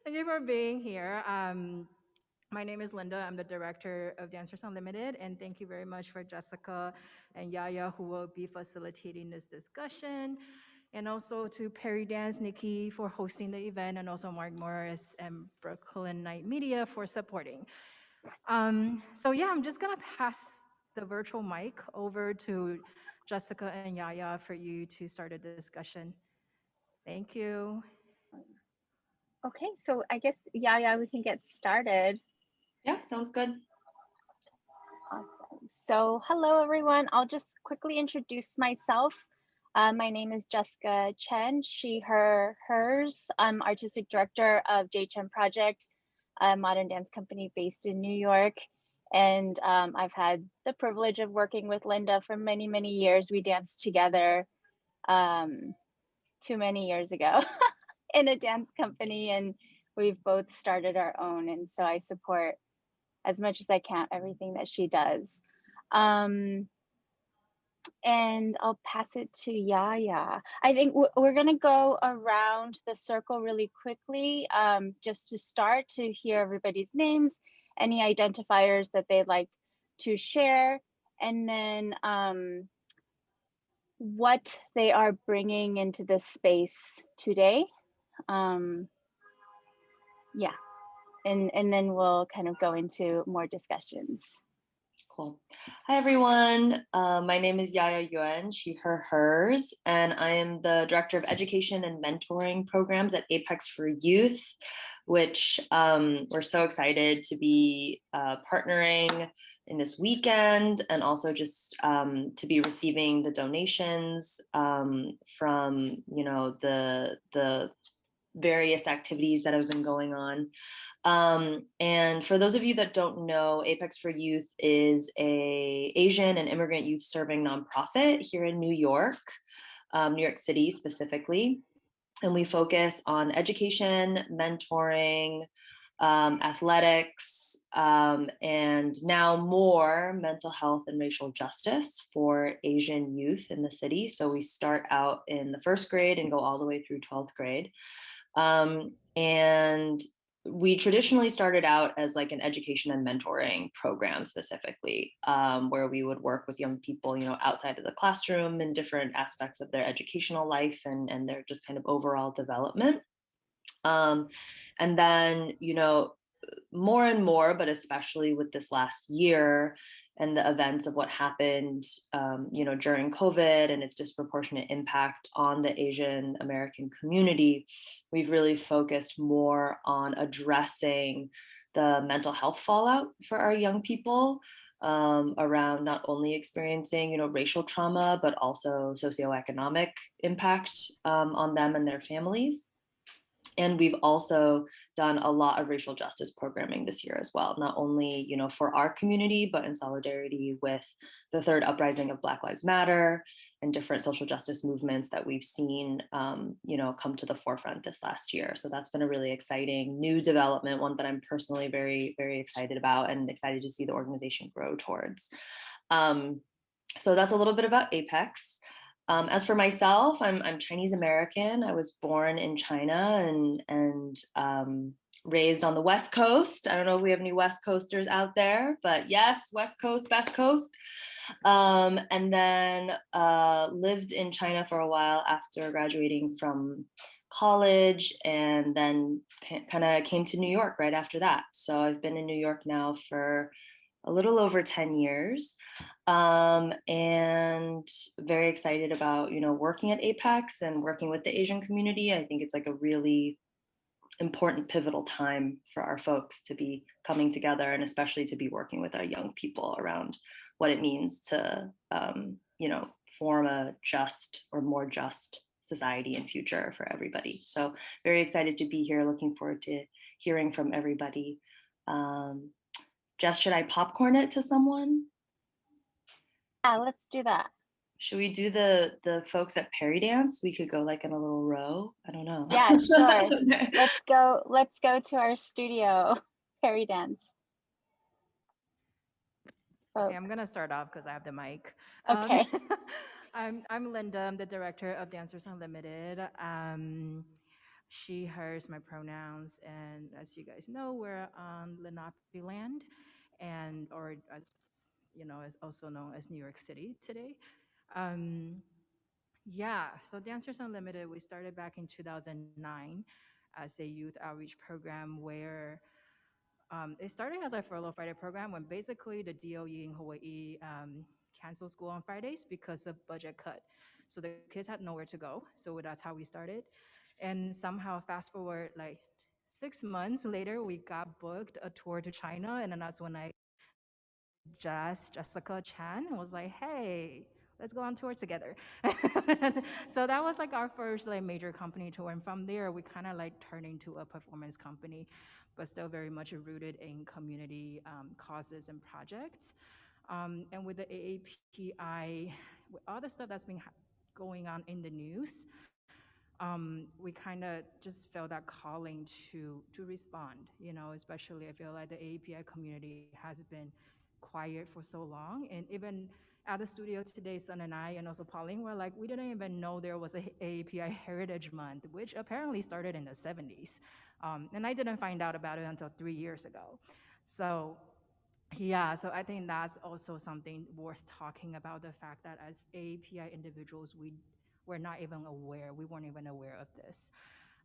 Thank you for being here. My name is Linda. I'm the director of Dancers Unlimited, and thank you very much for Jessica and Yaya who will be facilitating this discussion, and also to Peridance, Nikki for hosting the event, and also Mark Morris and BKLYNITE Media for supporting. So yeah, I'm just gonna pass the virtual mic over to Jessica and Yaya for you to start a discussion. Thank you. Okay, so I guess, yeah, we can get started. Yeah, sounds good. Awesome. So hello, everyone. I'll just quickly introduce myself. My name is Jessica Chen, she, her, hers. I'm artistic director of J Chen Project, a modern dance company based in New York. And I've had the privilege of working with Linda for many, many years. We danced together too many years ago in a dance company, and we've both started our own. And so I support as much as I can everything that she does. And I'll pass it to Yaya. I think we're gonna go around the circle really quickly, just to start to hear everybody's names, any identifiers that they'd like to share, and then what they are bringing into this space today. Yeah, and then we'll kind of go into more discussions. Cool. Hi, everyone. My name is Yaya Yuan, she, her, hers, and I am the Director of Education and Mentoring Programs at Apex for Youth, which we're so excited to be partnering in this weekend, and also just to be receiving the donations from, you know, the various activities that have been going on. And for those of you that don't know, Apex for Youth is a Asian and immigrant youth serving nonprofit here in New York City specifically. And we focus on education, mentoring, athletics, and now more mental health and racial justice for Asian youth in the city. So we start out in the first grade and go all the way through 12th grade. And we traditionally started out as like an education and mentoring program specifically, where we would work with young people, you know, outside of the classroom in different aspects of their educational life and their just kind of overall development. And then, you know, more and more, but especially with this last year and the events of what happened, you know, during COVID and its disproportionate impact on the Asian American community, we've really focused more on addressing the mental health fallout for our young people, around not only experiencing, you know, racial trauma, but also socioeconomic impact on them and their families. And we've also done a lot of racial justice programming this year as well, not only, you know, for our community, but in solidarity with the third uprising of Black Lives Matter and different social justice movements that we've seen, you know, come to the forefront this last year. So that's been a really exciting new development, one that I'm personally very, very excited about and excited to see the organization grow towards. So that's a little bit about Apex. As for myself, I'm Chinese American. I was born in China and raised on the West Coast. I don't know if we have any West Coasters out there, but yes, West Coast, best coast. And then lived in China for a while after graduating from college, and then kind of came to New York right after that. So I've been in New York now for a little over 10 years, and very excited about, you know, working at Apex and working with the Asian community. I think it's like a really important pivotal time for our folks to be coming together, and especially to be working with our young people around what it means to, you know, form a just or more just society and future for everybody. So very excited to be here, looking forward to hearing from everybody. Jess, should I popcorn it to someone? Yeah, let's do that. Should we do the folks at Peridance? We could go like in a little row. I don't know. Yeah, sure. Okay. Let's go to our studio, Peridance. Okay, I'm gonna start off because I have the mic. Okay. I'm Linda. I'm the director of Dancers Unlimited. she, hers, my pronouns. And as you guys know, we're on Lenape land, and or as is also known as New York City today. Um, yeah, so Dancers Unlimited, we started back in 2009 as a youth outreach program where it started as a furlough Friday program when basically the DOE in Hawaii canceled school on Fridays because of budget cut. So the kids had nowhere to go. So that's how we started. And somehow, fast forward like 6 months later, we got booked a tour to China, and then that's when I Jessica Chen was like, "Hey, let's go on tour together." So that was like our first like major company tour, and from there we kind of like turned into a performance company, but still very much rooted in community causes and projects. And with the AAPI, with all the stuff that's been going on in the news, we kind of just felt that calling to respond. Especially I feel like the AAPI community has been quiet for so long, and even at the studio today, Sun and I, and also Pauline, were like, we didn't even know there was a AAPI Heritage Month, which apparently started in the 70s, and I didn't find out about it until 3 years ago. So yeah, so I think that's also something worth talking about, the fact that as API individuals, we're not even aware, we weren't even aware of this.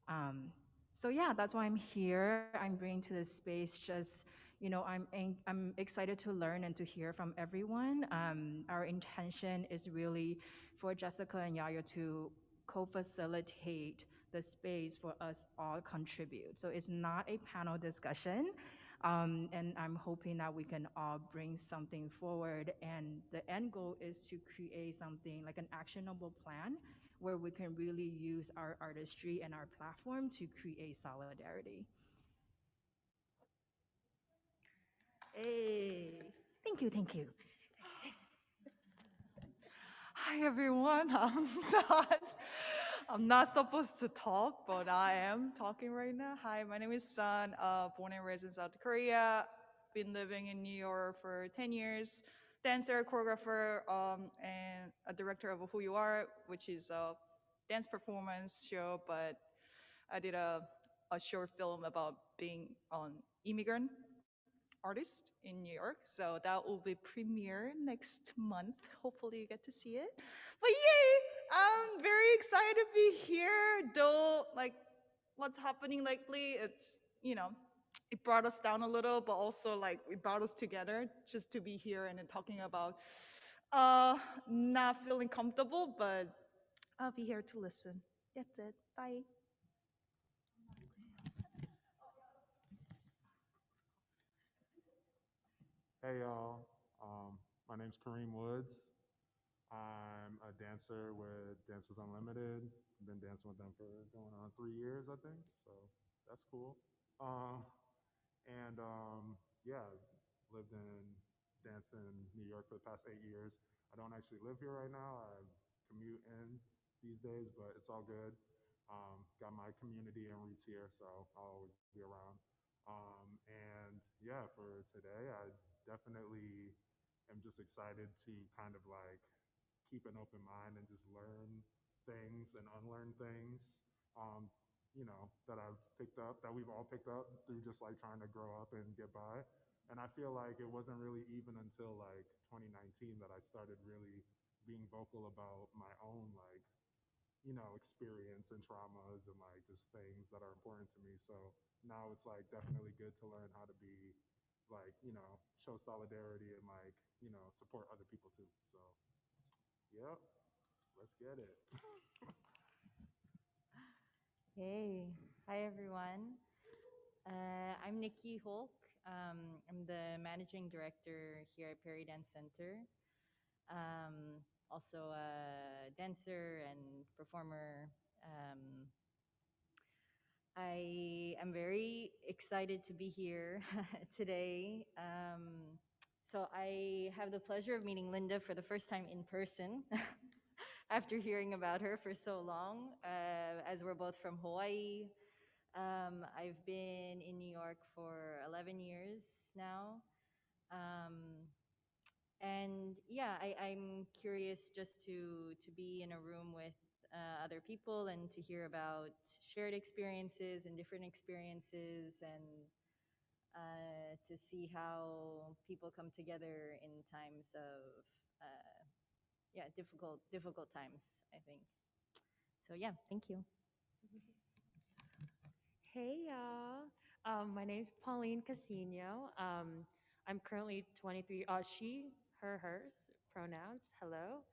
Um, so yeah, that's why I'm here. I'm bringing to this space just, I'm excited to learn and to hear from everyone. Our intention is really for Jessica and Yaya to co-facilitate the space for us all contribute. So it's not a panel discussion. And I'm hoping that we can all bring something forward. And the end goal is to create something like an actionable plan where we can really use our artistry and our platform to create solidarity. Hey, thank you, thank you. Hi everyone. I'm not supposed to talk, but I am talking right now. Hi, my name is Sun. Born and raised in South Korea. Been living in New York for 10 years. Dancer, choreographer, and a director of Who You Are, which is a dance performance show. But I did a short film about being an immigrant artist in New York. So that will be premiere next month. Hopefully you get to see it. But yay! I'm very excited to be here. Though like what's happening lately, it brought us down a little, but also like it brought us together just to be here and then talking about not feeling comfortable, but I'll be here to listen. That's it. Bye. Hey y'all, my name's Kareem Woods. I'm a dancer with Dancers Unlimited. I've been dancing with them for going on 3 years, I think. So that's cool. Um, and yeah, lived in dance in New York for the past 8 years. I don't actually live here right now. I commute in these days, but it's all good. Got my community and roots here, so I'll always be around. And yeah, for today, I definitely am just excited to kind of like keep an open mind and just learn things and unlearn things. Um, that I've picked up, that we've all picked up through just like trying to grow up and get by. And I feel like it wasn't really even until like 2019 that I started really being vocal about my own like experience and traumas and like just things that are important to me. So now it's like definitely good to learn how to be like, show solidarity and like, support other people too. So, yep, let's get it. Hey, hi everyone. I'm Nikki Hulk. I'm the managing director here at Peridance Center. Also a dancer and performer. Um, I am very excited to be here today. So I have the pleasure of meeting Linda for the first time in person after hearing about her for so long, as we're both from Hawaii. I've been in New York for 11 years now. Um, and yeah, I'm curious just to be in a room with other people and to hear about shared experiences and different experiences, and to see how people come together in times of yeah, difficult times, I think. So yeah, thank you. Hey y'all, my name's Pauline Casino. I'm currently 23, she, her, hers, pronouns, hello.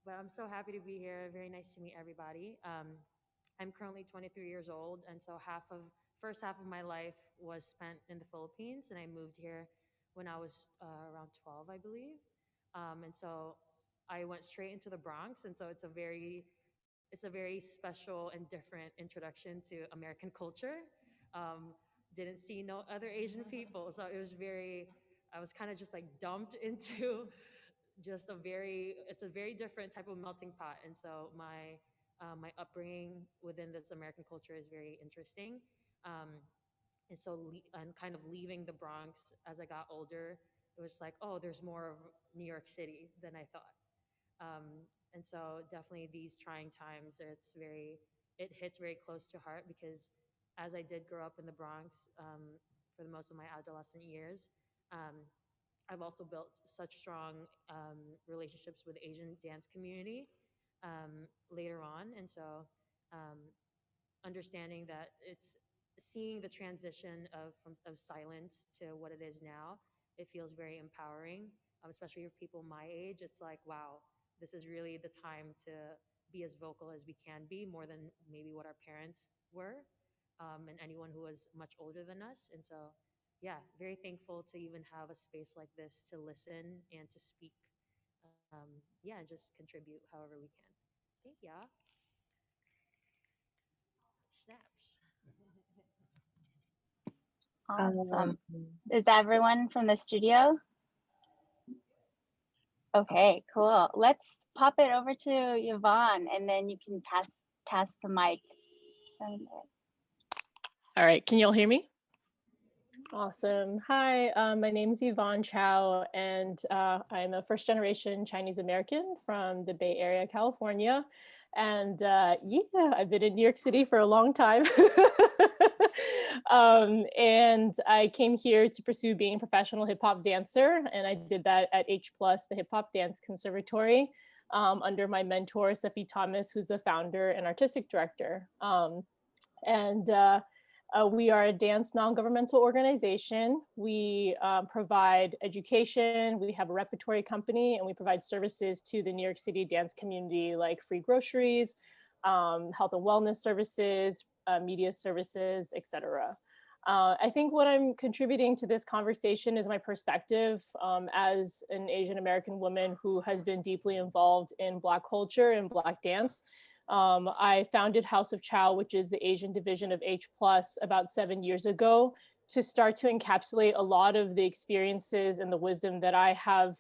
But I'm so happy to be here, very nice to meet everybody. I'm currently 23 years old, and so first half of my life was spent in the Philippines, and I moved here when I was around 12, I believe. And so I went straight into the Bronx, and so it's a very special and different introduction to American culture. Didn't see no other Asian people, so I was kind of just like dumped into just it's a very different type of melting pot. And so my upbringing within this American culture is very interesting. Um, and so and kind of leaving the Bronx as I got older, it was like, oh, there's more of New York City than I thought. And so definitely these trying times, it hits very close to heart because as I did grow up in the Bronx for the most of my adolescent years, um, I've also built such strong relationships with the Asian dance community later on. And so um, understanding that it's seeing the transition of silence to what it is now, it feels very empowering, especially for people my age. It's like, wow, this is really the time to be as vocal as we can be, more than maybe what our parents were, and anyone who was much older than us. And so, yeah, very thankful to even have a space like this to listen and to speak. Yeah, and just contribute however we can. Thank y'all. Snaps. Awesome. Is that everyone from the studio? Okay, cool. Let's pop it over to Yvonne, and then you can pass the mic. All right, can you all hear me? Awesome. Hi, my name is Yvonne Chow, and I'm a first generation Chinese American from the Bay Area, California. And yeah, I've been in New York City for a long time. And I came here to pursue being a professional hip hop dancer. And I did that at H+, the Hip Hop Dance Conservatory, under my mentor, Seffi Thomas, who's the founder and artistic director. We are a dance non-governmental organization. We provide education, we have a repertory company, and we provide services to the New York City dance community like free groceries, health and wellness services, media services, etc. I think what I'm contributing to this conversation is my perspective as an Asian American woman who has been deeply involved in Black culture and Black dance. I founded House of Chow, which is the Asian division of H+, about 7 years ago, to start to encapsulate a lot of the experiences and the wisdom that I have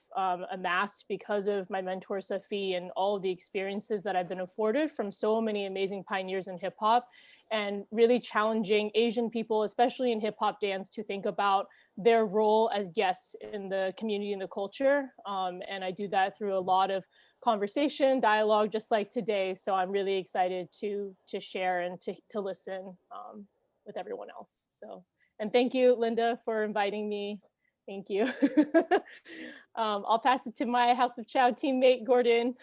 amassed because of my mentor, Seffi, and all of the experiences that I've been afforded from so many amazing pioneers in hip hop, and really challenging Asian people, especially in hip hop dance, to think about their role as guests in the community and the culture. And I do that through a lot of conversation, dialogue, just like today. So I'm really excited to share and to listen with everyone else. So, and thank you, Linda, for inviting me. Thank you. I'll pass it to my House of Chow teammate, Gordon.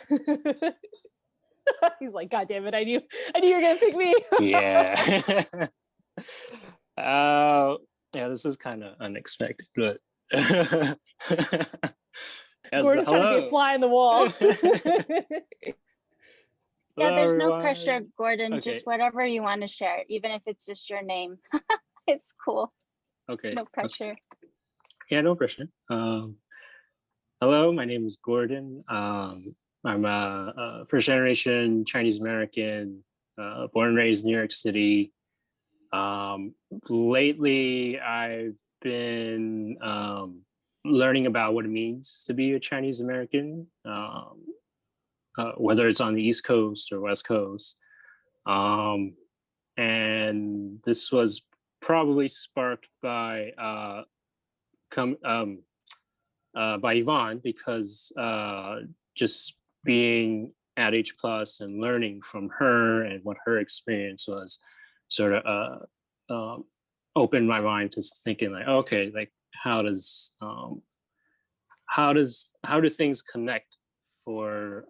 He's like, God damn it, I knew you were gonna pick me. Yeah. Yeah, this is kind of unexpected, but yes, Gordon's trying to be a fly in the wall. Yeah, there's no everyone. pressure, Gordon. Okay. Just whatever you want to share, even if it's just your name. It's cool. Okay. No pressure. Okay. Yeah, no pressure. Hello, my name is Gordon. I'm a first generation Chinese American, born and raised in New York City. Lately, I've been learning about what it means to be a Chinese American, whether it's on the East Coast or West Coast. And this was probably sparked by Yvonne, because just being at H Plus and learning from her and what her experience was, sort of opened my mind to thinking like, okay, like how do things connect for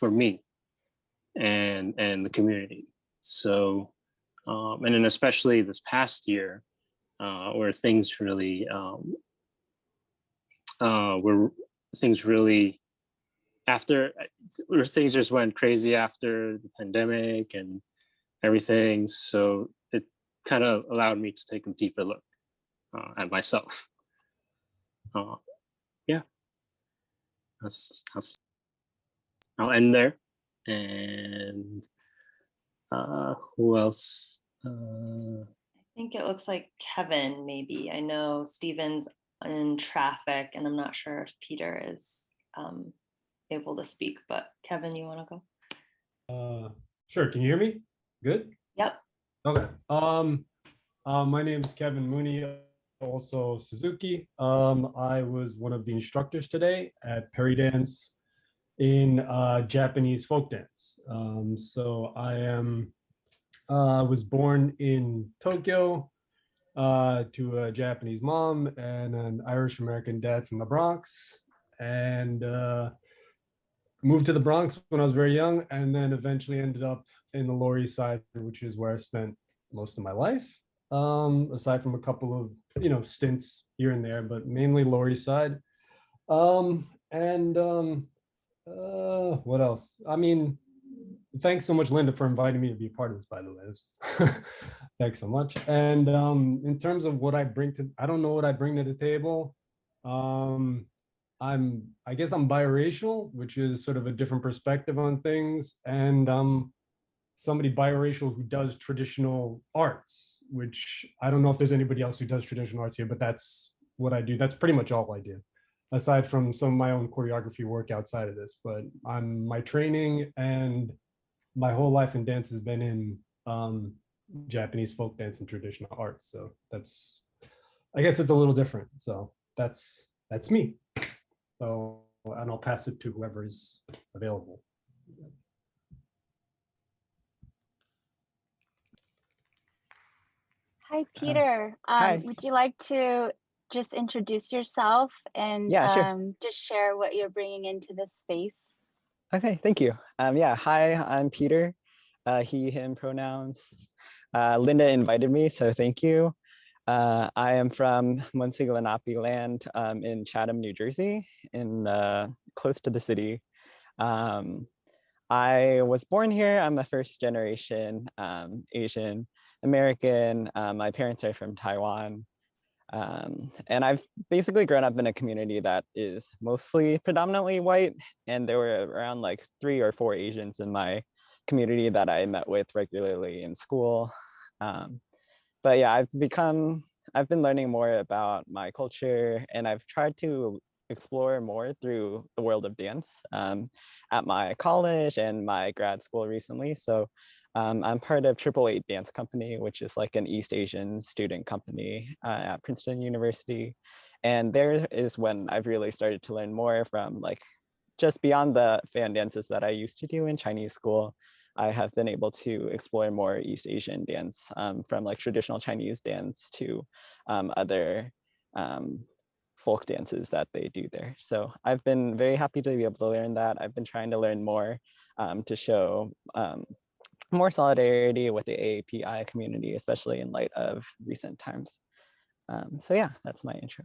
me and the community? So and then especially this past year, where things really where things just went crazy after the pandemic and everything. So it kind of allowed me to take a deeper look at myself. Yeah, I'll end there. And who else? I think it looks like Kevin, maybe. I know Steven's in traffic, and I'm not sure if Peter is able to speak, but Kevin, you want to go? Sure. Can you hear me? Good? Yep. Okay. My name is Kevin Mooney, also Suzuki. I was one of the instructors today at Peridance in Japanese folk dance. So I was born in Tokyo to a Japanese mom and an Irish American dad from the Bronx, and moved to the Bronx when I was very young, and then eventually ended up in the Lower East Side, which is where I spent most of my life, aside from a couple of stints here and there, but mainly Lower East Side. What else? I mean, thanks so much, Linda, for inviting me to be a part of this, by the way. Thanks so much. And in terms of what I bring to, I don't know what I bring to the table. I guess I'm biracial, which is sort of a different perspective on things. And somebody biracial who does traditional arts, which I don't know if there's anybody else who does traditional arts here, but that's what I do. That's pretty much all I do, aside from some of my own choreography work outside of this. But my training and my whole life in dance has been in Japanese folk dance and traditional arts. So I guess it's a little different. So that's me. So, and I'll pass it to whoever is available. Hi, Peter. Hi. Would you like to just introduce yourself and Yeah, sure. just share what you're bringing into this space? Okay, thank you. Yeah, hi, I'm Peter. He, him pronouns. Linda invited me, so thank you. I am from Muncie Lenape land in Chatham, New Jersey, in close to the city. I was born here. I'm a first generation Asian American. My parents are from Taiwan. And I've basically grown up in a community that is mostly predominantly white. And there were around like 3 or 4 Asians in my community that I met with regularly in school. But yeah, I've been learning more about my culture, and I've tried to explore more through the world of dance at my college and my grad school recently. So I'm part of 888 Dance Company, which is like an East Asian student company at Princeton University. And there is when I've really started to learn more from like just beyond the fan dances that I used to do in Chinese school. I have been able to explore more East Asian dance from like traditional Chinese dance to other folk dances that they do there. So I've been very happy to be able to learn that. I've been trying to learn more to show more solidarity with the AAPI community, especially in light of recent times. So yeah, that's my intro.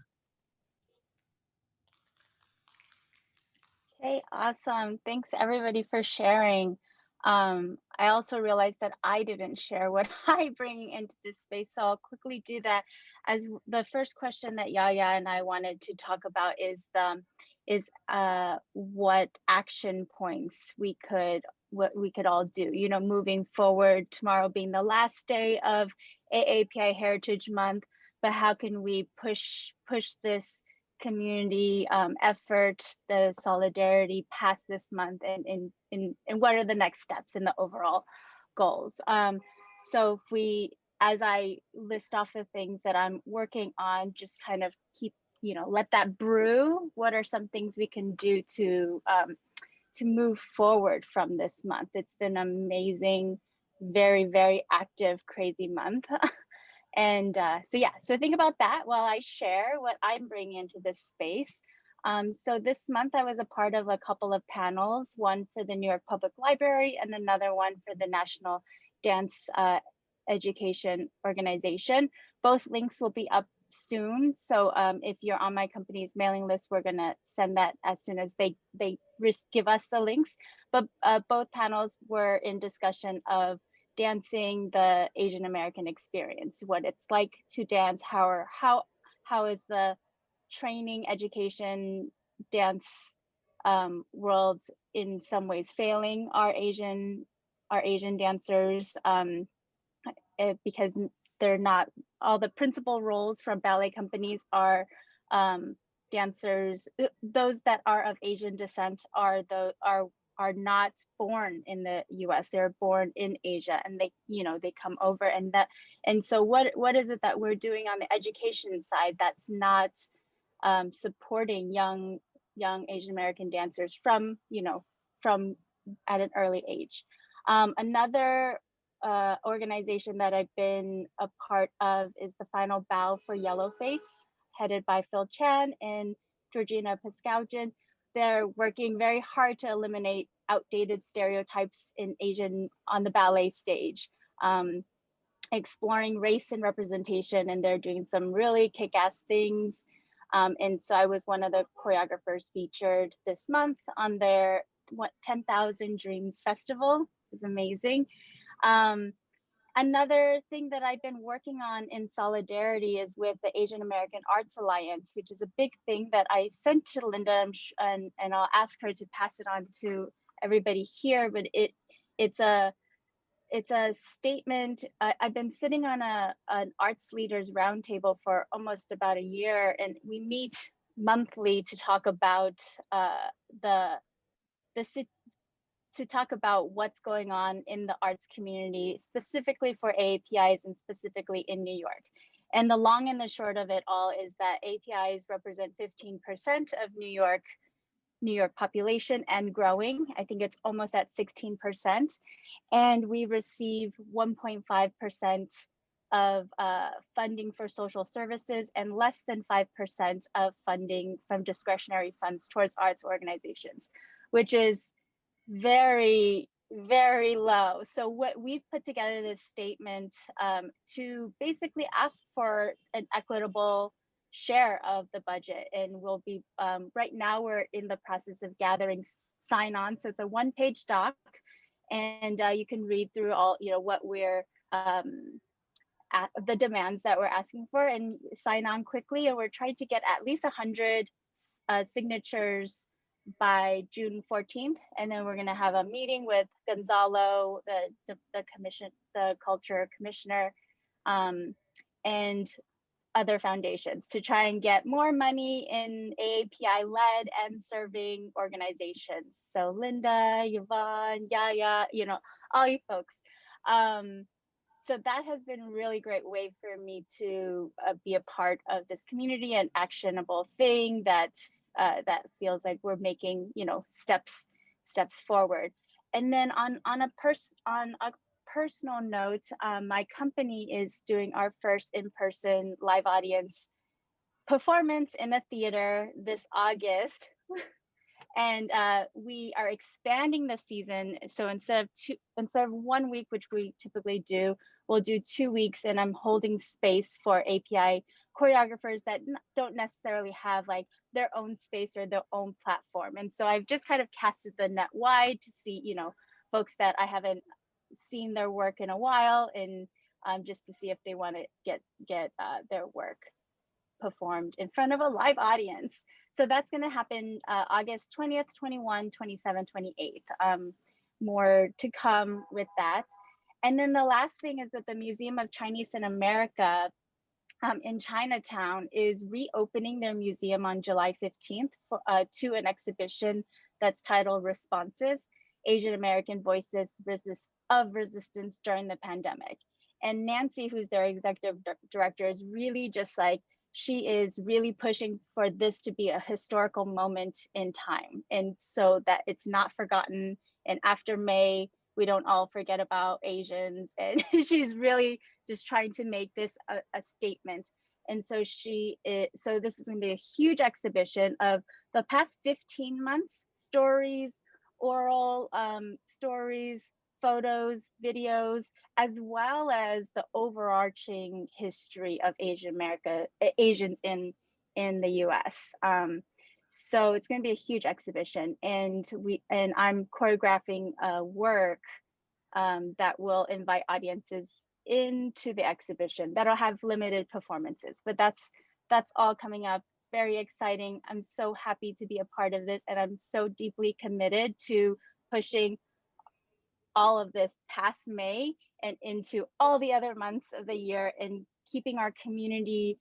Okay, awesome. Thanks everybody for sharing. I also realized that I didn't share what I bring into this space, so I'll quickly do that. As the first question that Yaya and I wanted to talk about is what action points what we could all do, moving forward, tomorrow being the last day of AAPI Heritage Month, but how can we push this community effort, the solidarity past this month, and what are the next steps in the overall goals? So if we, as I list off the things that I'm working on, just kind of keep, let that brew. What are some things we can do to to move forward from this month. It's been amazing, very, very active, crazy month. And so think about that while I share what I'm bringing into this space. So this month I was a part of a couple of panels, one for the New York Public Library and another one for the National Dance Education Organization. Both links will be up soon. So if you're on my company's mailing list, we're gonna send that as soon as they give us the links. But both panels were in discussion of dancing the Asian American experience, what it's like to dance, how is the training, education, dance world in some ways failing our Asian dancers, because they're not, all the principal roles from ballet companies are dancers, those that are of Asian descent are not born in the US, they're born in Asia, and they come over, and so what is it that we're doing on the education side that's not supporting young Asian American dancers from at an early age. Another organization that I've been a part of is the Final Bow for Yellowface, headed by Phil Chan and Georgina Pascaljan. They're working very hard to eliminate outdated stereotypes in Asian on the ballet stage, exploring race and representation, and they're doing some really kick-ass things. And so I was one of the choreographers featured this month on their 10,000 Dreams Festival. It was amazing. Another thing that I've been working on in solidarity is with the Asian American Arts Alliance, which is a big thing that I sent to Linda, and I'll ask her to pass it on to everybody here. But it's a statement. I've been sitting on an arts leaders roundtable for almost about a year, and we meet monthly to talk about to talk about what's going on in the arts community, specifically for AAPIs and specifically in New York. And the long and the short of it all is that AAPIs represent 15% of New York population and growing. I think it's almost at 16%. And we receive 1.5% of funding for social services and less than 5% of funding from discretionary funds towards arts organizations, which is very, very low. So what we've put together this statement to basically ask for an equitable share of the budget, and we'll be right now we're in the process of gathering sign-on. So it's a one-page doc, and you can read through all what we're the demands that we're asking for and sign on quickly. And we're trying to get at least 100 signatures by June 14th, and then we're going to have a meeting with Gonzalo, the culture commissioner, and other foundations to try and get more money in AAPI led and serving organizations. So Linda, Yvonne, Yaya, all you folks. So that has been a really great way for me to be a part of this community, an actionable thing that feels like we're making steps forward. And then on a personal note, my company is doing our first in-person live audience performance in a theater this August. And we are expanding the season. So instead of 1 week, which we typically do, we'll do 2 weeks, and I'm holding space for API choreographers that don't necessarily have like their own space or their own platform. And so I've just kind of casted the net wide to see, folks that I haven't seen their work in a while, and just to see if they want to get their work performed in front of a live audience. So that's going to happen August 20th, 21, 27, 28th. More to come with that. And then the last thing is that the Museum of Chinese in America in Chinatown is reopening their museum on July 15th to an exhibition that's titled Responses, Asian American Voices of Resistance During the Pandemic. And Nancy, who's their executive director, is really just like she is really pushing for this to be a historical moment in time, and so that it's not forgotten. And after May, we don't all forget about Asians. And she's really just trying to make this a statement. And so so this is going to be a huge exhibition of the past 15 months, stories, oral stories, photos, videos, as well as the overarching history of Asians in the US. So it's going to be a huge exhibition, and I'm choreographing a work that will invite audiences into the exhibition that'll have limited performances, but that's all coming up. It's very exciting. I'm so happy to be a part of this, and I'm so deeply committed to pushing all of this past May and into all the other months of the year, and keeping our community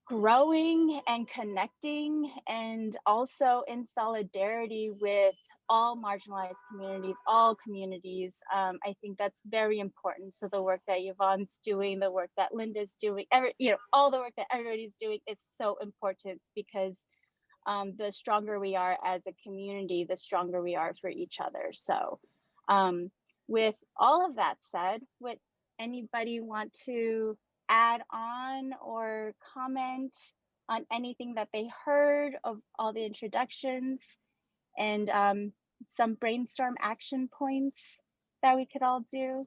growing and connecting, and also in solidarity with all marginalized communities, all communities. I think that's very important. So the work that Yvonne's doing, the work that Linda's doing, all the work that everybody's doing is so important, because the stronger we are as a community, the stronger we are for each other. So with all of that said, would anybody want to add on or comment on anything that they heard of all the introductions, and some brainstorm action points that we could all do?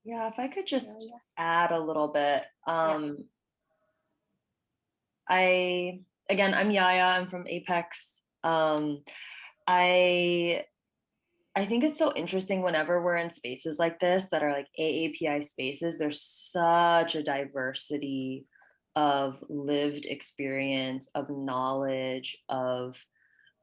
Yeah, if I could just add a little bit. I'm Yaya, I'm from Apex. I think it's so interesting whenever we're in spaces like this that are like AAPI spaces, there's such a diversity of lived experience, of knowledge, of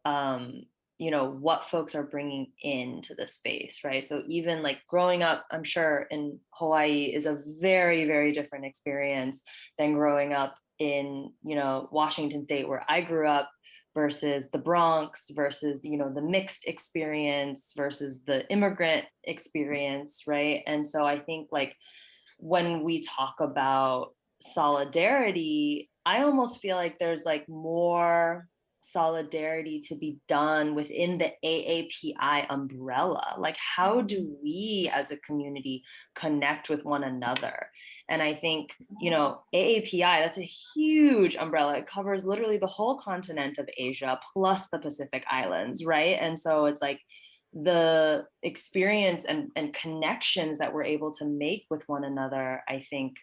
what folks are bringing into the space, right? So even like growing up, I'm sure in Hawaii is a very, very different experience than growing up in, Washington State, where I grew up, versus the Bronx, versus, the mixed experience, versus the immigrant experience, right? And so I think like when we talk about solidarity, I almost feel like there's like more solidarity to be done within the AAPI umbrella. Like, how do we as a community connect with one another? And I think, AAPI, that's a huge umbrella. It covers literally the whole continent of Asia plus the Pacific Islands, right? And so it's like the experience and connections that we're able to make with one another, I think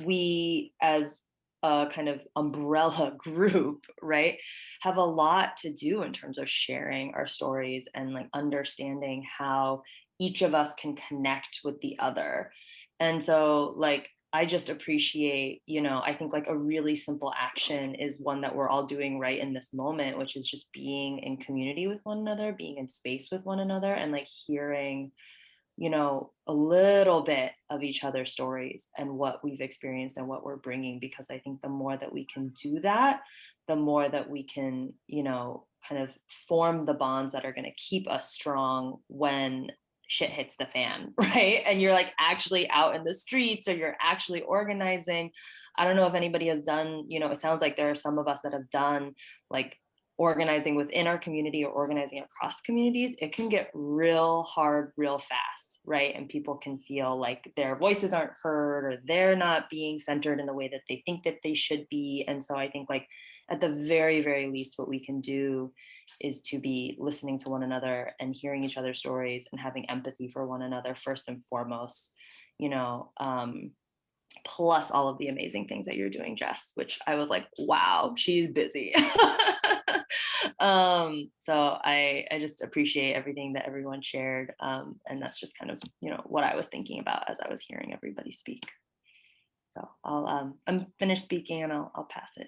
we as a kind of umbrella group, right, have a lot to do in terms of sharing our stories and like understanding how each of us can connect with the other. And so like I just appreciate, I think like a really simple action is one that we're all doing right in this moment, which is just being in community with one another, being in space with one another, and like hearing a little bit of each other's stories and what we've experienced and what we're bringing. Because I think the more that we can do that, the more that we can, kind of form the bonds that are going to keep us strong when shit hits the fan, right? And you're like actually out in the streets, or you're actually organizing. I don't know if anybody has done, it sounds like there are some of us that have done like organizing within our community or organizing across communities. It can get real hard real fast, right? And people can feel like their voices aren't heard, or they're not being centered in the way that they think that they should be. And so I think like at the very, very least, what we can do is to be listening to one another and hearing each other's stories and having empathy for one another first and foremost, plus all of the amazing things that you're doing, Jess, which I was like, wow, she's busy. So I just appreciate everything that everyone shared. And that's just kind of, what I was thinking about as I was hearing everybody speak. So I'm finished speaking, and I'll pass it.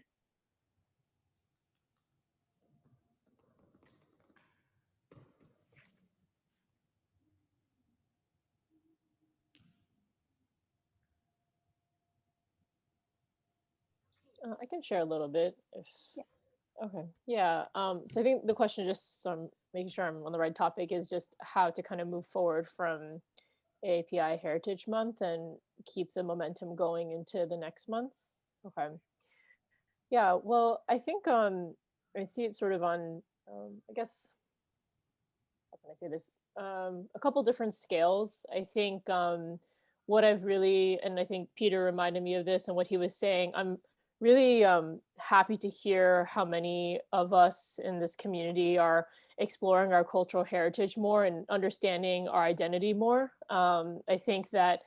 I can share a little bit if. Okay. Yeah. So I think the question, just so I'm making sure I'm on the right topic, is just how to kind of move forward from AAPI Heritage Month and keep the momentum going into the next months. Okay. Yeah, well, I think I see it sort of on I guess, how can I say this? A couple different scales. I think what I've really, and I think Peter reminded me of this and what he was saying, I'm really happy to hear how many of us in this community are exploring our cultural heritage more and understanding our identity more. I think that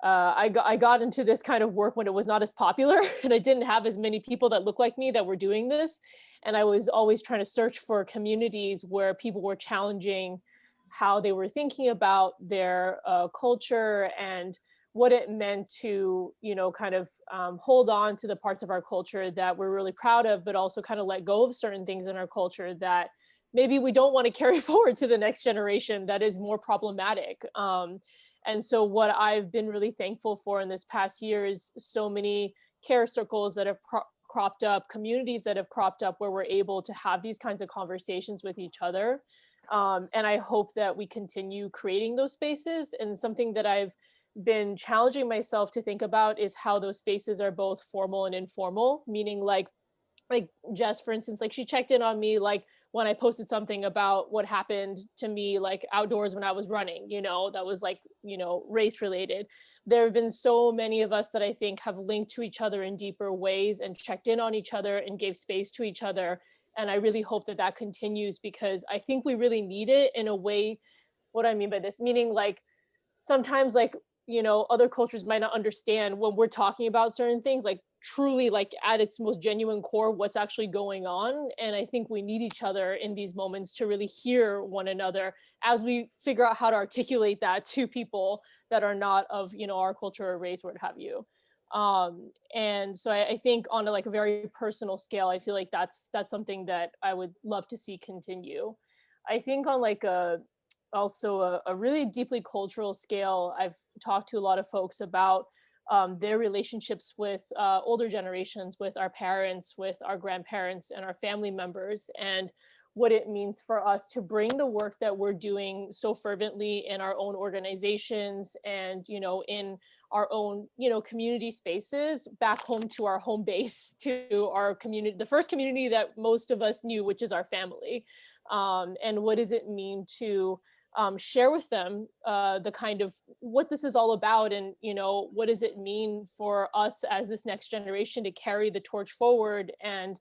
I got into this kind of work when it was not as popular and I didn't have as many people that look like me that were doing this. And I was always trying to search for communities where people were challenging how they were thinking about their culture and what it meant to, you know, kind of hold on to the parts of our culture that we're really proud of, but also kind of let go of certain things in our culture that maybe we don't want to carry forward to the next generation that is more problematic. And so what I've been really thankful for in this past year is so many care circles that have cropped up, communities that have cropped up where we're able to have these kinds of conversations with each other. And I hope that we continue creating those spaces. And something that I've been challenging myself to think about is how those spaces are both formal and informal, meaning like Jess, for instance, like she checked in on me like when I posted something about what happened to me like outdoors when I was running, you know, that was like, you know, race related. There have been so many of us that I think have linked to each other in deeper ways and checked in on each other and gave space to each other. And I really hope that that continues because I think we really need it in a way. What I mean by this, meaning like sometimes like, you know, other cultures might not understand when we're talking about certain things, like truly like at its most genuine core, what's actually going on. And I think we need each other in these moments to really hear one another as we figure out how to articulate that to people that are not of, you know, our culture or race or what have you. And so I think on a like a very personal scale, I feel like that's something that I would love to see continue. I think on like a really deeply cultural scale, I've talked to a lot of folks about their relationships with older generations, with our parents, with our grandparents and our family members, and what it means for us to bring the work that we're doing so fervently in our own organizations and, you know, in our own, you know, community spaces back home to our home base, to our community, the first community that most of us knew, which is our family. And what does it mean to share with them the kind of what this is all about, and you know, what does it mean for us as this next generation to carry the torch forward and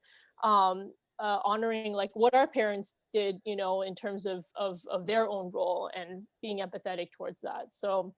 honoring like what our parents did, you know, in terms of their own role and being empathetic towards that. So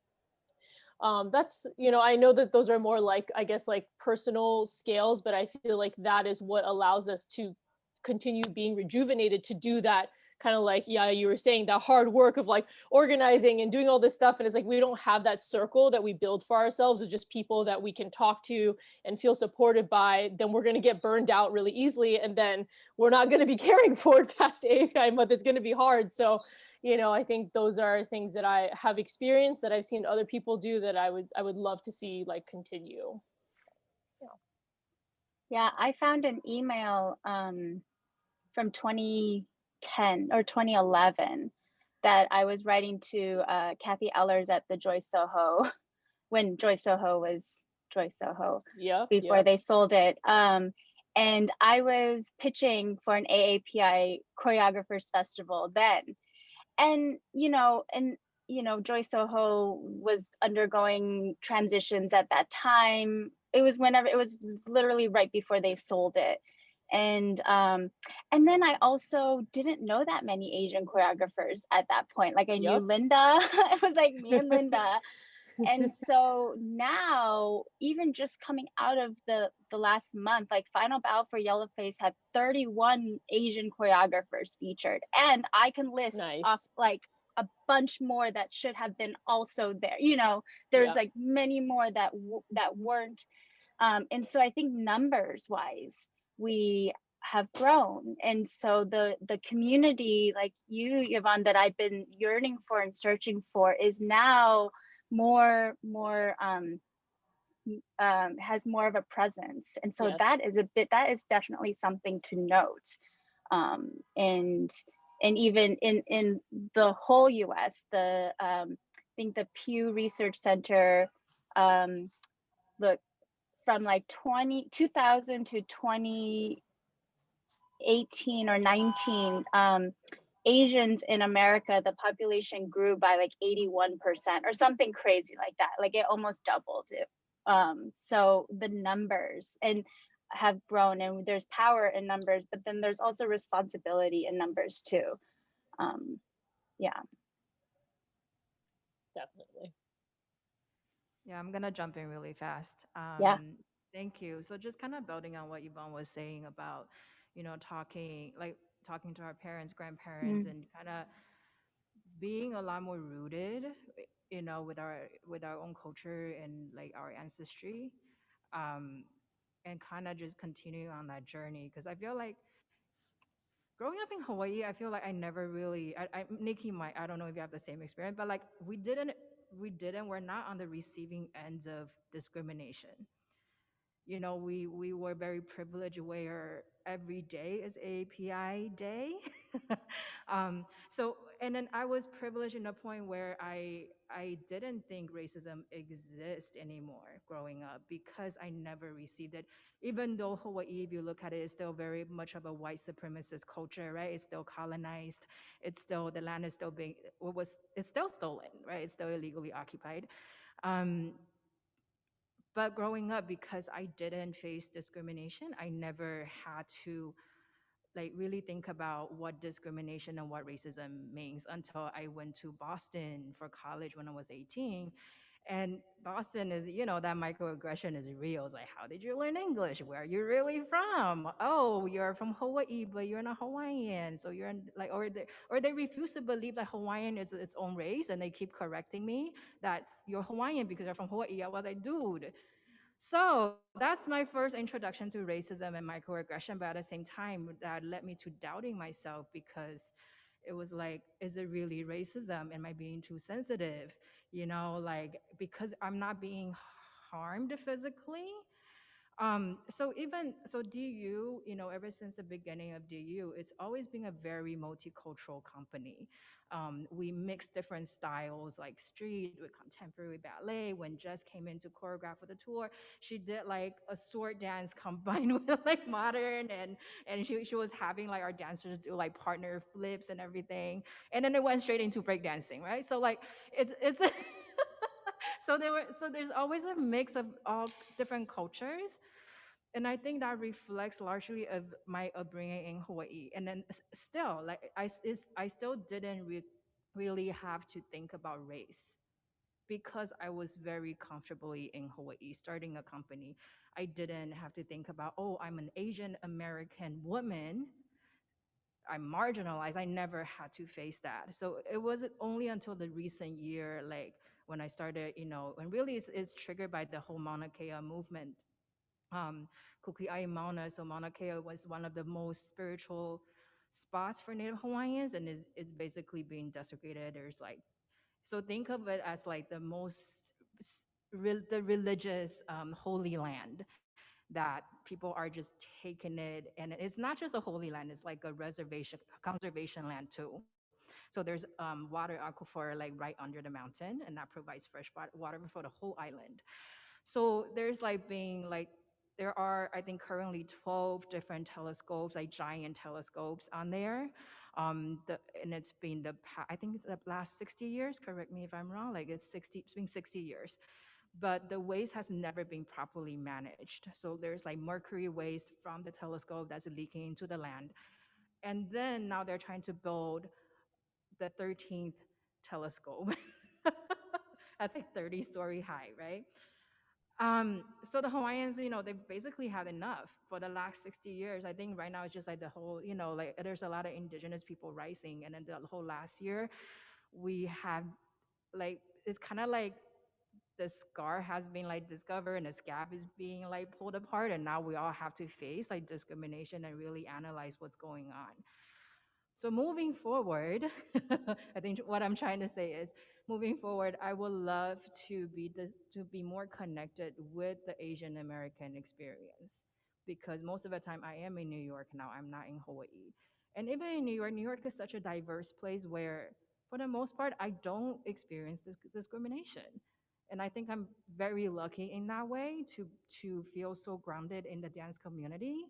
that's, you know, I know that those are more like, I guess, like personal scales, but I feel like that is what allows us to continue being rejuvenated to do that kind of like, yeah, you were saying that hard work of like organizing and doing all this stuff. And it's like, we don't have that circle that we build for ourselves of just people that we can talk to and feel supported by, then we're going to get burned out really easily. And then we're not going to be carrying forward past AAPI month. It's going to be hard. So, you know, I think those are things that I have experienced, that I've seen other people do, that I would love to see like continue. Yeah, I found an email from 2010 or 2011 that I was writing to Kathy Ellers at the Joy Soho when Joy Soho was Joy Soho, before they sold it. And I was pitching for an AAPI choreographers festival then. And, you know, Joy Soho was undergoing transitions at that time. It was literally right before they sold it. And then I also didn't know that many Asian choreographers at that point. Like I knew Linda. It was like me and Linda. And so now, even just coming out of the last month, like Final Bow for Yellowface had 31 Asian choreographers featured, and I can list off like a bunch more that should have been also there. You know, there's like many more that weren't. And so I think numbers wise, we have grown. And so the community like you, Yvonne, that I've been yearning for and searching for is now has more of a presence. And so that is definitely something to note. And even in the whole US, the think the Pew Research Center, look, from like 2000 to 2018 or 19, Asians in America, the population grew by like 81% or something crazy like that. Like it almost doubled it. So the numbers and have grown, and there's power in numbers, but then there's also responsibility in numbers too. Yeah. Definitely. Yeah, I'm gonna jump in really fast. Yeah. Thank you. So just kind of building on what Yvonne was saying about, talking to our parents, grandparents, Mm. and kind of being a lot more rooted, with our own culture and like our ancestry, um, and kind of just continue on that journey. Because I feel like growing up in Hawaii, I feel like I never really, Nikki might, I don't know if you have the same experience, but like we're not on the receiving ends of discrimination. We were very privileged where every day is API day. And then I was privileged in a point where I didn't think racism exists anymore growing up because I never received it. Even though Hawaii, if you look at it, is still very much of a white supremacist culture, right? It's still colonized. The land is still it's still stolen, right? It's still illegally occupied. Um, but growing up, because I didn't face discrimination, I never had to like really think about what discrimination and what racism means until I went to Boston for college when I was 18. And Boston is, that microaggression is real. It's like, how did you learn English? Where are you really from? Oh, you're from Hawaii, but you're not Hawaiian. So you're like, or they refuse to believe that Hawaiian is its own race, and they keep correcting me that you're Hawaiian because you're from Hawaii. I was like, dude. So that's my first introduction to racism and microaggression. But at the same time, that led me to doubting myself because it was like, is it really racism? Am I being too sensitive? Like, because I'm not being harmed physically. So DU, ever since the beginning of DU, it's always been a very multicultural company. We mix different styles like street with contemporary ballet. When Jess came in to choreograph for the tour, she did like a sword dance combined with like modern, and she was having like our dancers do like partner flips and everything. And then it went straight into breakdancing, right? So like it's so there's always a mix of all different cultures, and I think that reflects largely of my upbringing in Hawaii. And then still, like I still didn't really have to think about race because I was very comfortably in Hawaii, starting a company. I didn't have to think about, oh, I'm an Asian American woman, I'm marginalized. I never had to face that. So it wasn't only until the recent year, like when I started, and really it's triggered by the whole Mauna Kea movement. Kukiai Mauna, so Mauna Kea was one of the most spiritual spots for Native Hawaiians, and it's basically being desecrated. There's like, so think of it as like the most the religious holy land that people are just taking it, and it's not just a holy land, it's like a reservation conservation land too. So there's water aquifer like right under the mountain, and that provides fresh water for the whole island. So there's like being like, there are, I think, currently 12 different telescopes, like giant telescopes on there. And it's been I think it's the last 60 years, correct me if I'm wrong, like it's been 60 years. But the waste has never been properly managed. So there's like mercury waste from the telescope that's leaking into the land. And then now they're trying to build the 13th telescope. That's like 30-story high, right? So the Hawaiians, they've basically had enough for the last 60 years. I think right now it's just like the whole, like there's a lot of indigenous people rising. And then the whole last year, we have like, it's kind of like the scar has been like discovered and the scab is being like pulled apart. And now we all have to face like discrimination and really analyze what's going on. So moving forward, I think what I'm trying to say is, moving forward, I would love to be more connected with the Asian American experience, because most of the time I am in New York now. I'm not in Hawaii, and even in New York is such a diverse place where for the most part, I don't experience this discrimination. And I think I'm very lucky in that way to feel so grounded in the dance community.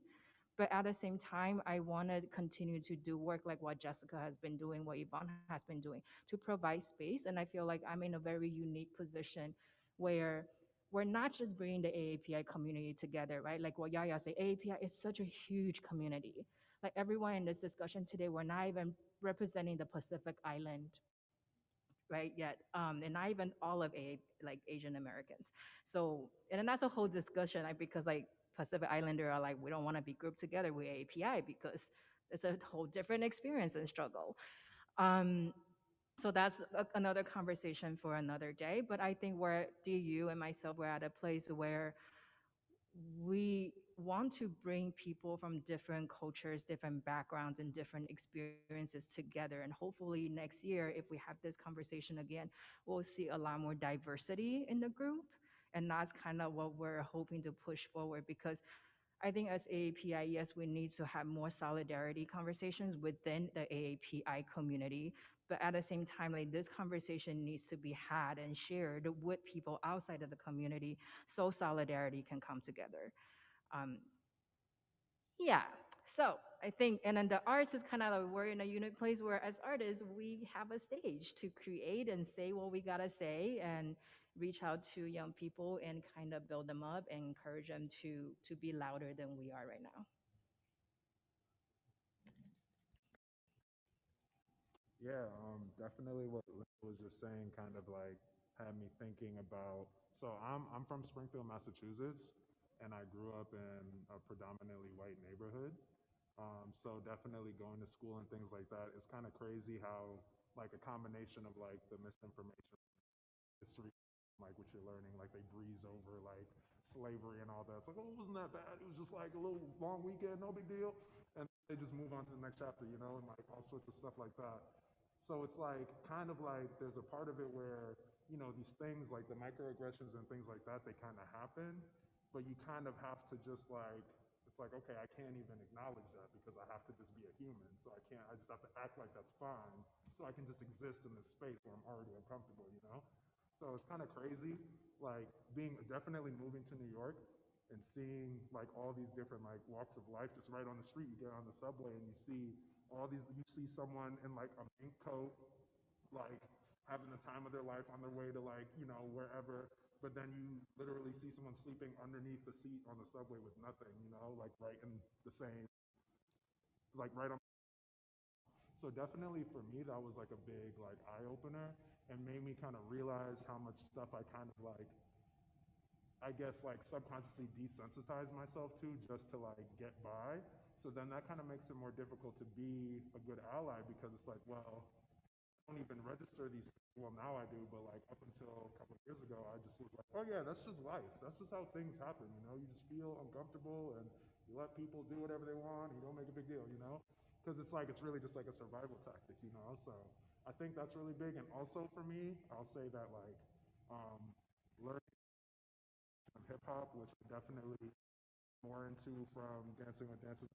But at the same time, I want to continue to do work like what Jessica has been doing, what Yvonne has been doing, to provide space. And I feel like I'm in a very unique position where we're not just bringing the AAPI community together, right? Like what Yaya said, AAPI is such a huge community. Like everyone in this discussion today, we're not even representing the Pacific Island, right, yet, and not even all of like Asian Americans. So, and then that's a whole discussion, like, because like Pacific Islander are like, we don't want to be grouped together with API because it's a whole different experience and struggle. Um, so that's another conversation for another day. But I think where DU and myself were at a place where we want to bring people from different cultures, different backgrounds, and different experiences together. And hopefully next year, if we have this conversation again, we'll see a lot more diversity in the group. And that's kind of what we're hoping to push forward, because I think as AAPI, yes, we need to have more solidarity conversations within the AAPI community. But at the same time, like, this conversation needs to be had and shared with people outside of the community so solidarity can come together. Um, yeah, so I think, and then the arts is kind of like we're in a unique place where as artists, we have a stage to create and say what we gotta say and reach out to young people and kind of build them up and encourage them to be louder than we are right now. Yeah, definitely what Linda was just saying kind of like had me thinking about. So I'm from Springfield, Massachusetts, and I grew up in a predominantly white neighborhood. So definitely going to school and things like that. It's kind of crazy how like a combination of like the misinformation, history, like what you're learning, like they breeze over like slavery and all that. It's like, oh, it wasn't that bad. It was just like a little long weekend, no big deal. And they just move on to the next chapter, you know, and like all sorts of stuff like that. So it's like kind of like there's a part of it where, you know, these things like the microaggressions and things like that, they kind of happen, but you kind of have to just like, it's like, okay, I can't even acknowledge that because I have to just be a human. So I just have to act like that's fine. So I can just exist in this space where I'm already uncomfortable, you know? So it's kind of crazy, like definitely moving to New York and seeing like all these different like walks of life just right on the street. You get on the subway and you see you see someone in like a mink coat, like having the time of their life on their way to like, you know, wherever. But then you literally see someone sleeping underneath the seat on the subway with nothing, you know, like right in the same, like right on. So definitely for me, that was like a big like eye opener and made me kind of realize how much stuff I kind of like, I guess like subconsciously desensitize myself to just to like get by. So then that kind of makes it more difficult to be a good ally because it's like, well, I don't even register these. Well, now I do, but like up until a couple of years ago, I just was like, oh yeah, that's just life. That's just how things happen. You know, you just feel uncomfortable and you let people do whatever they want. You don't make a big deal, you know, because it's like, it's really just like a survival tactic, you know? So I think that's really big. And also for me, I'll say that like learning of hip hop, which I definitely more into from dancing with dancers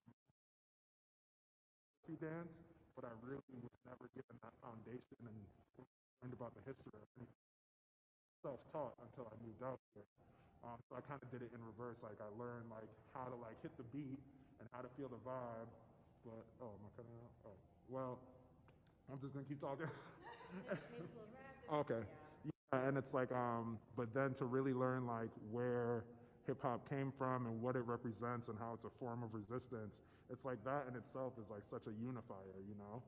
dance, but I really was never given that foundation and learned about the history of anything self-taught until I moved out here. So I kind of did it in reverse. Like I learned like how to like hit the beat and how to feel the vibe. But am I cutting out? Oh, well, I'm just gonna keep talking. Okay. Yeah, and it's like, but then to really learn like where hip hop came from and what it represents and how it's a form of resistance, it's like that in itself is like such a unifier, you know?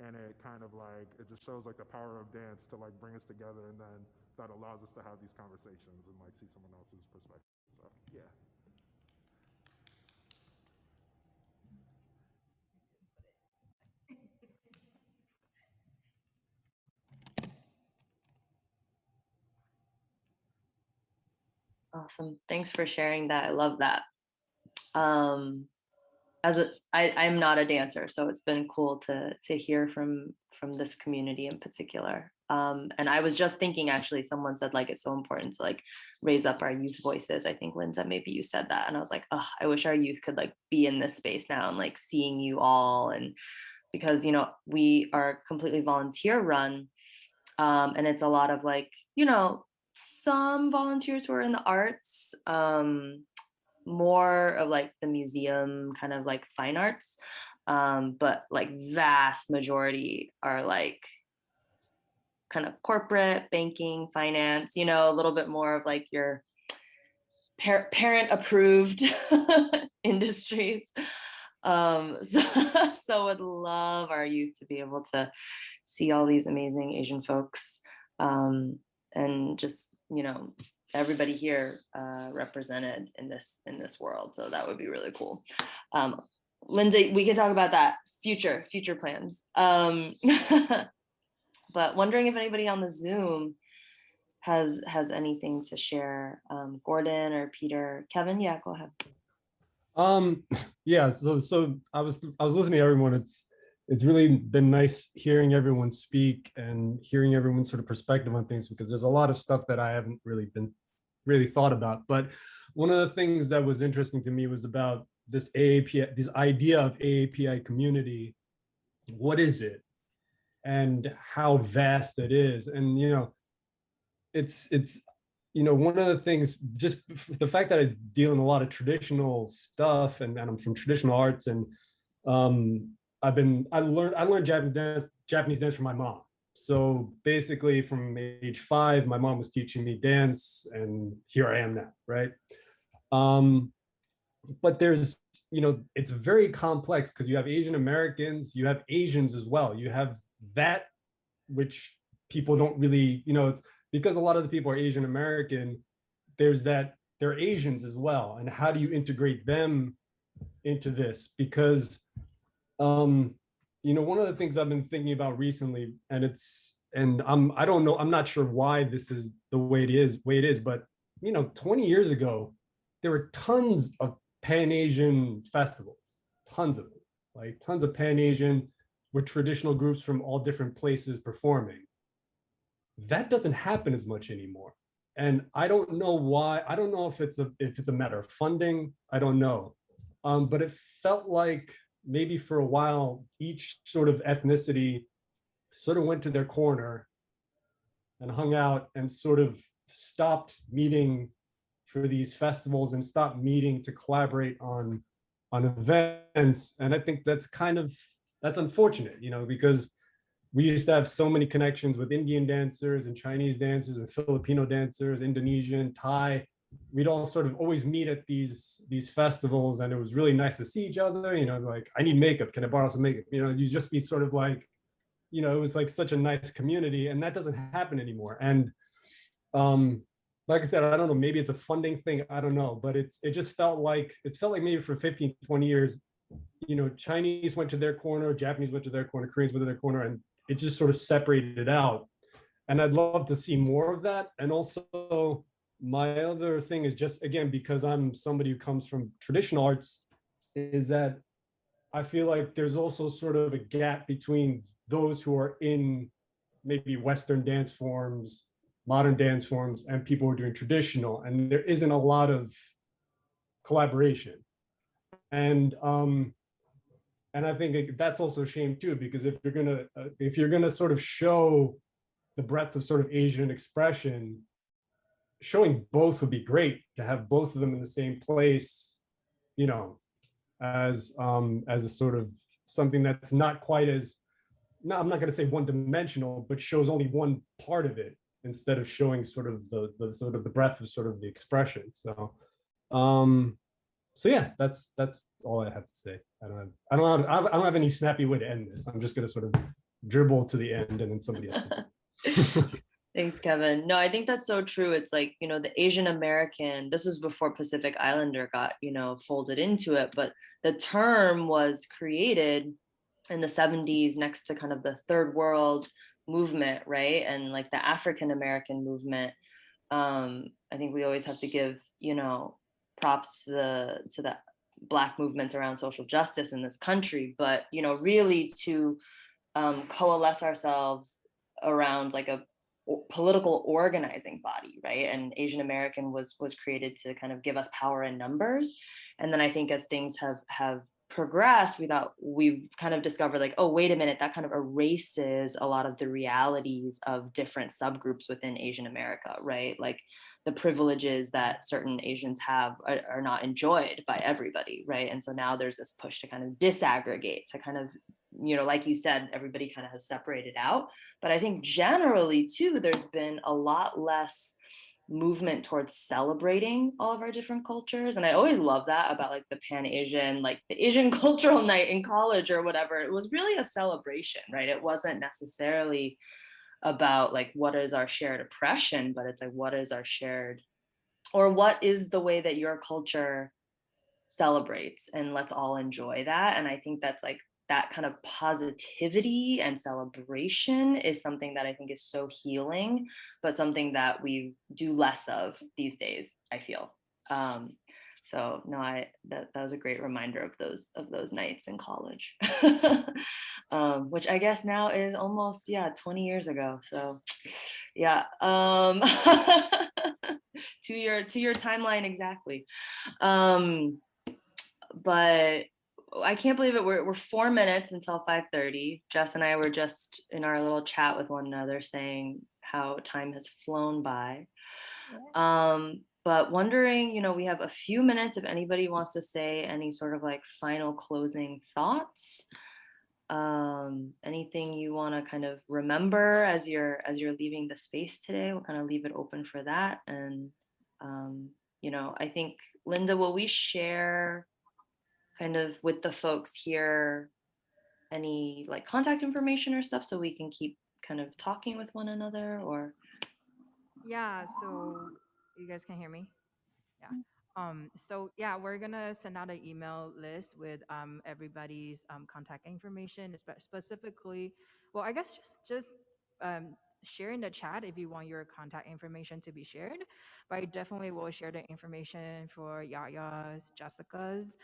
And it kind of like, it just shows like the power of dance to like bring us together, and then that allows us to have these conversations and like see someone else's perspective. So yeah. Awesome. Thanks for sharing that. I love that. I'm not a dancer, so it's been cool to hear from this community in particular. And I was just thinking, actually, someone said like it's so important to like raise up our youth voices. I think Linda, maybe you said that, and I was like, oh, I wish our youth could like be in this space now and like seeing you all and because, we are completely volunteer run. And it's a lot of like, some volunteers who are in the arts, more of like the museum kind of like fine arts. But like vast majority are like kind of corporate, banking, finance, a little bit more of like your parent approved industries. So would love our youth to be able to see all these amazing Asian folks, and just, everybody here represented in this world. So that would be really cool. Lindsay, we can talk about that future plans. But wondering if anybody on the Zoom has anything to share. Gordon or Peter, Kevin, yeah, go ahead. Yeah, so I was listening to everyone. It's really been nice hearing everyone speak and hearing everyone's sort of perspective on things, because there's a lot of stuff that I haven't really thought about. But one of the things that was interesting to me was about this AAPI, this idea of AAPI community. What is it, and how vast it is? And it's one of the things, just the fact that I deal in a lot of traditional stuff, and I'm from traditional arts, and I learned Japanese dance from my mom. So basically from age 5, my mom was teaching me dance, and here I am now, right? But there's, it's very complex, because you have Asian Americans, you have Asians as well. You have that, which people don't really, it's because a lot of the people are Asian American, there's that they're Asians as well. And how do you integrate them into this? Because, one of the things I've been thinking about recently, and I don't know, I'm not sure why this is the way it is, but 20 years ago, there were tons of Pan-Asian festivals, tons of them, like tons of Pan-Asian with traditional groups from all different places performing. That doesn't happen as much anymore. And I don't know why. I don't know if it's a matter of funding. I don't know. But it felt like maybe for a while, each sort of ethnicity sort of went to their corner and hung out and sort of stopped meeting for these festivals and stopped meeting to collaborate on events. And I think that's unfortunate, because we used to have so many connections with Indian dancers and Chinese dancers and Filipino dancers, Indonesian, Thai. We'd all sort of always meet at these festivals, and it was really nice to see each other. Like, I need makeup, can I borrow some makeup? You just be sort of like, it was like such a nice community, and that doesn't happen anymore. And like I said, I don't know, maybe it's a funding thing, I don't know, but it just felt like maybe for 15, 20 years, Chinese went to their corner, Japanese went to their corner, Koreans went to their corner, and it just sort of separated out. And I'd love to see more of that. And also, my other thing is, just again, because I'm somebody who comes from traditional arts, is that I feel like there's also sort of a gap between those who are in maybe Western dance forms, modern dance forms, and people who are doing traditional, and there isn't a lot of collaboration. And I think that's also a shame too, because if you're gonna sort of show the breadth of sort of Asian expression, showing both would be great, to have both of them in the same place, as a sort of something that's not quite as, no, I'm not going to say one-dimensional, but shows only one part of it, instead of showing sort of the sort of the breadth of sort of the expression. So yeah, that's all I have to say. I don't have any snappy way to end this. I'm just going to sort of dribble to the end, and then somebody else can. Thanks, Kevin. No, I think that's so true. It's like, the Asian American, this was before Pacific Islander got, folded into it, but the term was created in the 70s next to kind of the third world movement, right? And like the African American movement. I think we always have to give, props to the Black movements around social justice in this country, but, really to coalesce ourselves around like a political organizing body, right? And Asian American was created to kind of give us power in numbers. And then I think as things have progressed, we've kind of discovered like, oh, wait a minute, that kind of erases a lot of the realities of different subgroups within Asian America, right? Like the privileges that certain Asians have are not enjoyed by everybody, right? And so now there's this push to kind of disaggregate, to kind of, you know, like you said, everybody kind of has separated out. But I think generally too, there's been a lot less movement towards celebrating all of our different cultures. And I always love that about like the Pan-Asian, like the Asian cultural night in college or whatever. It was really a celebration, right? It wasn't necessarily about like what is our shared oppression, but it's like what is our shared, or what is the way that your culture celebrates, and let's all enjoy that. And I think that's like that kind of positivity and celebration is something that I think is so healing, but something that we do less of these days, I feel. So no, that was a great reminder of those nights in college, which I guess now is almost 20 years ago. So yeah, to your timeline exactly. But I can't believe it. We're 4 minutes until 5:30. Jess and I were just in our little chat with one another saying how time has flown by. But wondering, you know, we have a few minutes if anybody wants to say any sort of like final closing thoughts. Anything you want to kind of remember as you're leaving the space today, we'll kind of leave it open for that. And you know, I think, Linda, will we share kind of with the folks here any like contact information or stuff so we can keep kind of talking with one another? Or Yeah, so you guys can hear me? Yeah. So yeah, we're gonna send out an email list with everybody's contact information, specifically. Well, I guess just share in the chat if you want your contact information to be shared. But I definitely will share the information for Yaya's, Jessica's.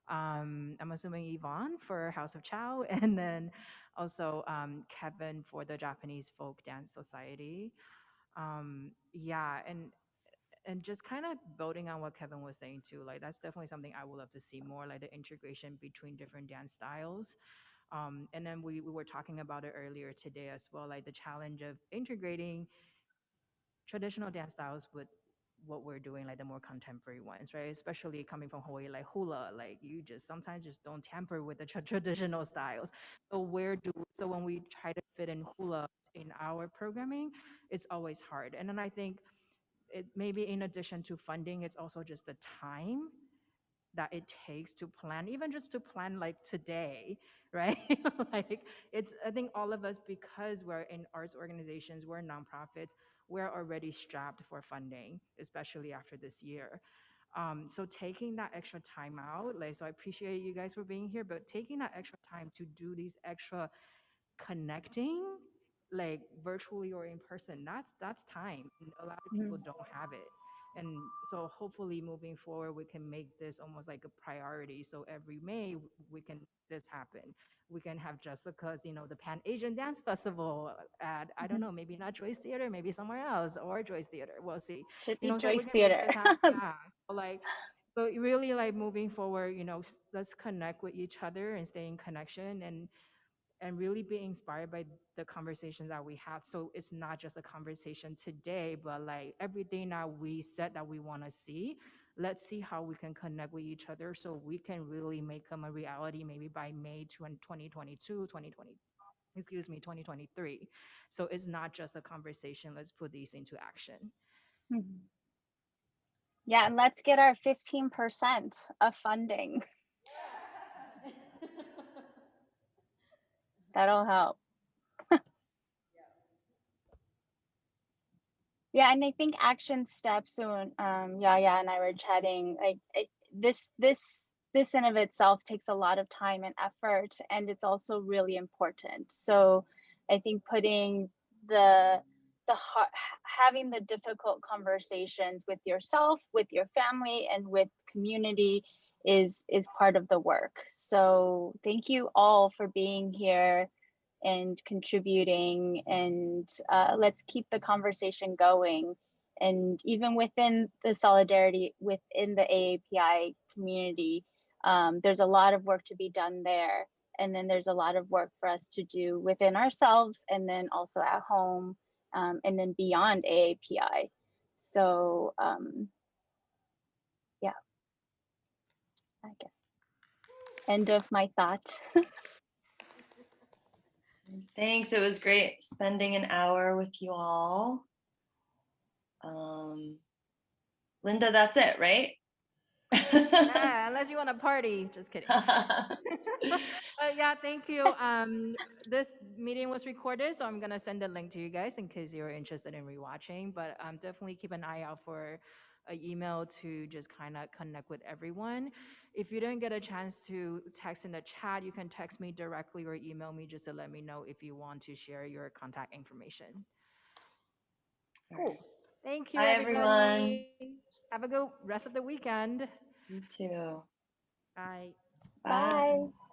I'm assuming Yvonne for House of Chow, and then also Kevin for the Japanese Folk Dance Society. Yeah, and just kind of building on what Kevin was saying too, like that's definitely something I would love to see more, like the integration between different dance styles. And then we were talking about it earlier today as well, like the challenge of integrating traditional dance styles with what we're doing, like the more contemporary ones, right? Especially coming from Hawaii, like hula, like you just sometimes just don't tamper with the traditional styles. So when we try to fit in hula in our programming, it's always hard. And then I think it maybe in addition to funding, it's also just the time that it takes to plan, even just to plan like today, right? Like it's, I think all of us, because we're in arts organizations, we're nonprofits, we're already strapped for funding, especially after this year. So taking that extra time out, like, so I appreciate you guys for being here, but taking that extra time to do these extra connecting, like virtually or in person, that's time, and a lot of people don't have it. And so hopefully moving forward we can make this almost like a priority, so every May we can this happen, we can have Jessica's, you know, the Pan Asian Dance Festival at, I don't know, maybe not Joyce Theater, maybe somewhere else, or Joyce Theater, we'll see. Should You be know, so we Joyce can make Theater. this happen. Yeah, so like, so really like moving forward, you know, let's connect with each other and stay in connection, and really be inspired by the conversations that we had. So it's not just a conversation today, but like everything that we said that we want to see, let's see how we can connect with each other so we can really make them a reality maybe by May 2022, 2020, excuse me, 2023. So it's not just a conversation, let's put these into action. Yeah, and let's get our 15% of funding. That'll help. Yeah, and I think action steps. When Yaya and I were chatting, like this in of itself takes a lot of time and effort, and it's also really important. So I think putting having the difficult conversations with yourself, with your family, and with community is part of the work. So thank you all for being here and contributing, and let's keep the conversation going. And even within the solidarity within the AAPI community, There's a lot of work to be done there. And then there's a lot of work for us to do within ourselves and then also at home and then beyond AAPI. So yeah, I guess. End of my thoughts. Thanks. It was great spending an hour with you all. Linda, that's it, right? Yeah, unless you want to party. Just kidding. Yeah, thank you. This meeting was recorded, so I'm gonna send a link to you guys in case you're interested in rewatching. But definitely keep an eye out for an email to just kind of connect with everyone. If you didn't get a chance to text in the chat, you can text me directly or email me just to let me know if you want to share your contact information. Cool. Thank you, Bye, everybody. everyone. Have a good rest of the weekend. You too. Bye. Bye. Bye.